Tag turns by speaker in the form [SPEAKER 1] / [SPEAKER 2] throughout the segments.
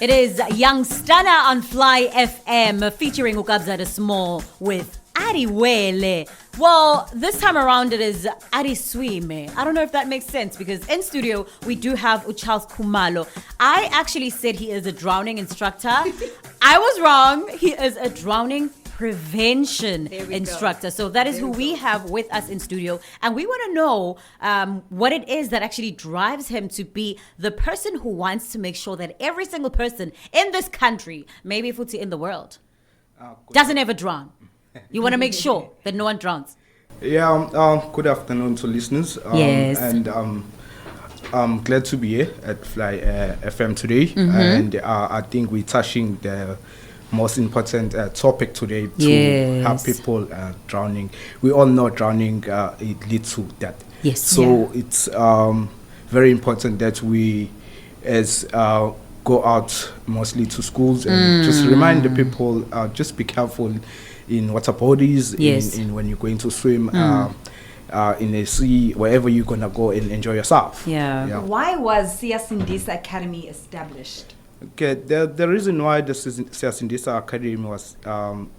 [SPEAKER 1] It is Young Stunner on Fly FM featuring Ukabzada Small with Ari Wele. Well, this time around it is Ari Swime. I don't know if that makes sense because in studio we do have Charles Khumalo. I actually said he is a drowning instructor. I was wrong. He is a drowning prevention instructor. So that is who we have with us in studio. And we want to know what it is that actually drives him to be the person who wants to make sure that every single person in this country, maybe if it's in the world, doesn't ever drown. You want to make sure that no one drowns.
[SPEAKER 2] Yeah, good afternoon to listeners.
[SPEAKER 1] Yes.
[SPEAKER 2] And I'm glad to be here at Fly FM today.
[SPEAKER 1] Mm-hmm.
[SPEAKER 2] And I think we're touching the most important topic today to help people drowning. We all know drowning, it leads to death.
[SPEAKER 1] Yes.
[SPEAKER 2] So it's very important that we as go out mostly to schools and just remind the people, just be careful in water bodies, in when you're going to swim, in a sea, wherever you're going to go and enjoy yourself.
[SPEAKER 1] Yeah.
[SPEAKER 3] Why was Siyasindisa Academy established?
[SPEAKER 2] Okay, the reason why the Siyasindisa Academy was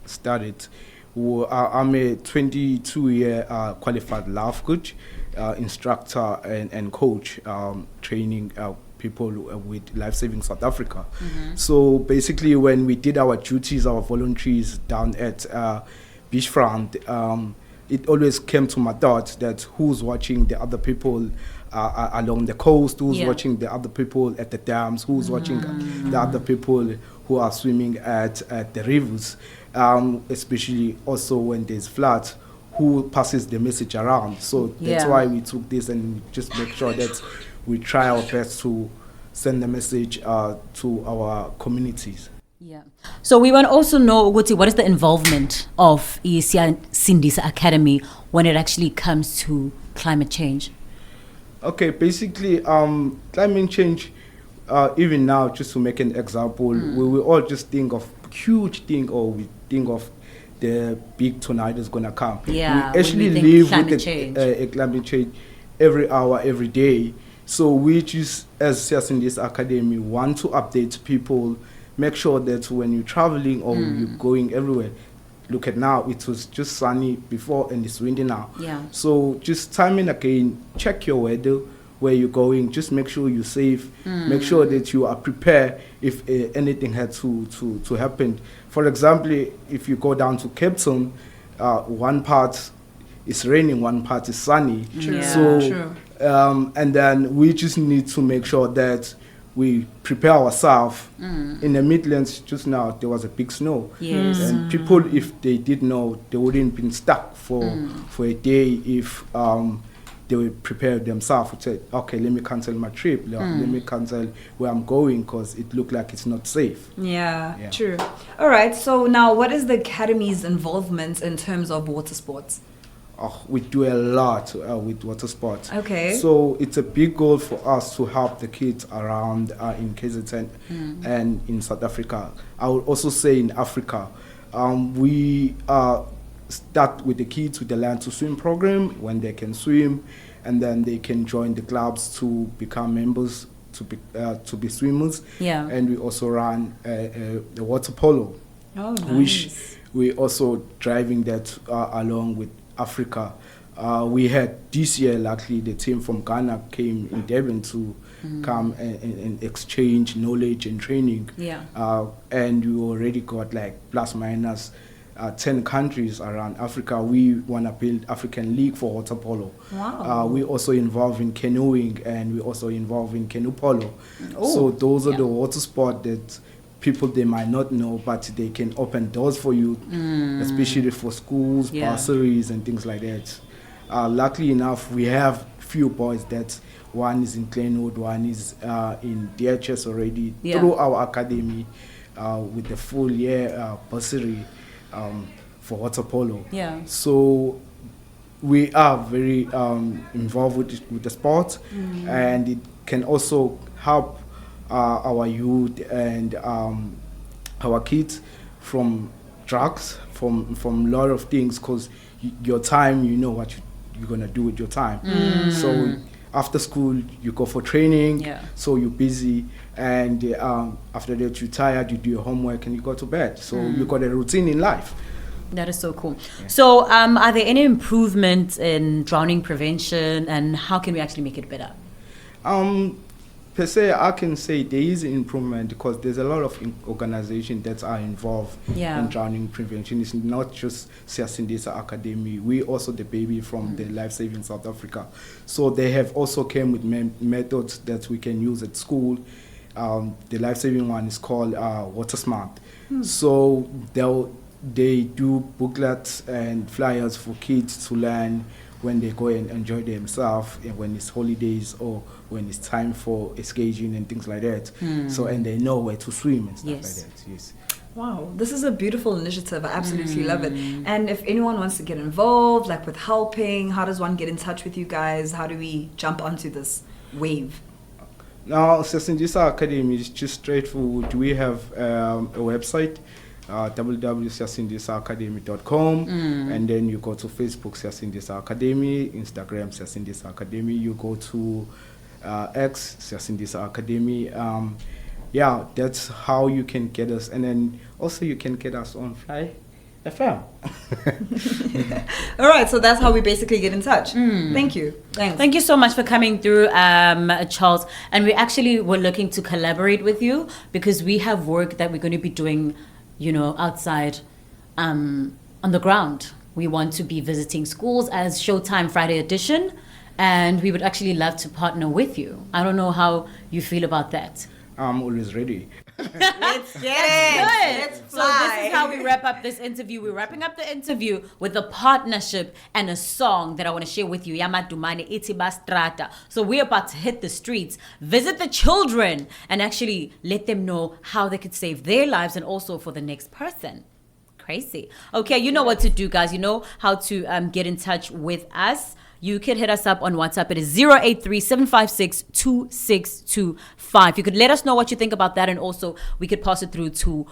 [SPEAKER 2] started, I'm a 22-year qualified life coach, instructor and coach, training people with Life Saving South Africa. Mm-hmm. So basically when we did our duties, our volunteers down at beachfront, it always came to my thoughts that who's watching the other people along the coast, who's watching the other people at the dams, who's watching the other people who are swimming at the rivers, especially also when there's floods, who passes the message around. So that's why we took this and just make sure that we try our best to send the message to our communities.
[SPEAKER 1] Yeah. So we want to also know, Uguti, what is the involvement of Siyasindisa Academy when it actually comes to climate change?
[SPEAKER 2] Okay, basically, climate change, even now, just to make an example, we all just think of huge thing, or we think of the big tornado is going to come.
[SPEAKER 1] Yeah,
[SPEAKER 2] we actually live with the climate change every hour, every day. So we just, as Siyasindisa Academy, want to update people, make sure that when you're traveling or you're going everywhere, look at now, it was just sunny before and it's windy now.
[SPEAKER 1] Yeah.
[SPEAKER 2] So just time and again, check your weather, where you're going, just make sure you're safe, make sure that you are prepared if anything had to happen. For example, if you go down to Cape Town, one part is raining, one part is sunny.
[SPEAKER 1] True.
[SPEAKER 2] So, and then we just need to make sure that we prepare ourselves. In the Midlands just now, there was a big snow.
[SPEAKER 1] Yes.
[SPEAKER 2] And people, if they did know, they wouldn't been stuck for a day if they would prepare themselves to say, okay, let me cancel my trip, let me cancel where I'm going because it looked like it's not safe.
[SPEAKER 3] Yeah, true. All right, so now what is the Academy's involvement in terms of water sports?
[SPEAKER 2] We do a lot with water sports.
[SPEAKER 3] Okay.
[SPEAKER 2] So it's a big goal for us to help the kids around in KZN and in South Africa. I would also say in Africa, we start with the kids with the Learn to Swim program when they can swim, and then they can join the clubs to become members, to be swimmers.
[SPEAKER 1] Yeah.
[SPEAKER 2] And we also run the water polo, which we also driving that along with Africa. We had this year, luckily, the team from Ghana came in Durban to come and exchange knowledge and training.
[SPEAKER 1] Yeah.
[SPEAKER 2] And we already got like plus minus 10 countries around Africa. We want to build African League for water polo.
[SPEAKER 3] Wow.
[SPEAKER 2] We also involved in canoeing, and we also involved in canoe polo. So those are the water sport that people they might not know, but they can open doors for you, especially for schools, bursaries and things like that. Luckily enough, we have few boys that one is in Glenwood, one is in DHS already through our academy with the full year bursary for water polo.
[SPEAKER 1] Yeah.
[SPEAKER 2] So we are very involved with the sport, and it can also help our youth and our kids from drugs, from a lot of things, because your time, you know what you're going to do with your time. So after school you go for training,
[SPEAKER 1] Yeah.
[SPEAKER 2] so you're busy, and after that you're tired, you do your homework and you go to bed. So you got a routine in life.
[SPEAKER 1] That is so cool. So, are there any improvements in drowning prevention, and how can we actually make it better?
[SPEAKER 2] Per se, I can say there is an improvement because there's a lot of organizations that are involved
[SPEAKER 1] Yeah.
[SPEAKER 2] in drowning prevention. It's not just Siyasindisa Academy. We also the baby from the Life Saving South Africa. So they have also came with methods that we can use at school. The life saving one is called Water Smart. So they do booklets and flyers for kids to learn when they go and enjoy themselves, and when it's holidays or when it's time for escaping and things like that. So, and they know where to swim and stuff
[SPEAKER 1] Yes.
[SPEAKER 2] like that. Yes.
[SPEAKER 3] Wow, this is a beautiful initiative. I absolutely love it. And if anyone wants to get involved, like with helping, how does one get in touch with you guys? How do we jump onto this wave?
[SPEAKER 2] Now, Siyasindisa Academy is just straightforward. We have a website, www.siyasindisaacademy.com, and then you go to Facebook, Siyasindisa Academy, Instagram, Siyasindisa Academy. You go to X, Siyasindisa Academy. Yeah, that's how you can get us, and then also you can get us on Fly FM.
[SPEAKER 3] All right, so that's how we basically get in touch. Thank you. Thanks.
[SPEAKER 1] Thank you so much for coming through, Charles. And we actually were looking to collaborate with you because we have work that we're going to be doing, outside on the ground. We want to be visiting schools as Showtime Friday edition, and we would actually love to partner with you. I don't know how you feel about that.
[SPEAKER 2] I'm always ready.
[SPEAKER 3] Let's get
[SPEAKER 1] Good.
[SPEAKER 3] Let's
[SPEAKER 1] So this is how we wrap up this interview. We're wrapping up the interview with a partnership and a song that I want to share with you. Yamadumane Itiba Strata. So we're about to hit the streets, visit the children, and actually let them know how they could save their lives and also for the next person. Crazy. Okay, you know what to do, guys. You know how to get in touch with us. You can hit us up on WhatsApp. It is 083-756-2625. You could let us know what you think about that, and also we could pass it through to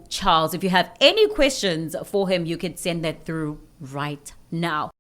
[SPEAKER 1] Charles. If you have any questions for him, you could send that through right now.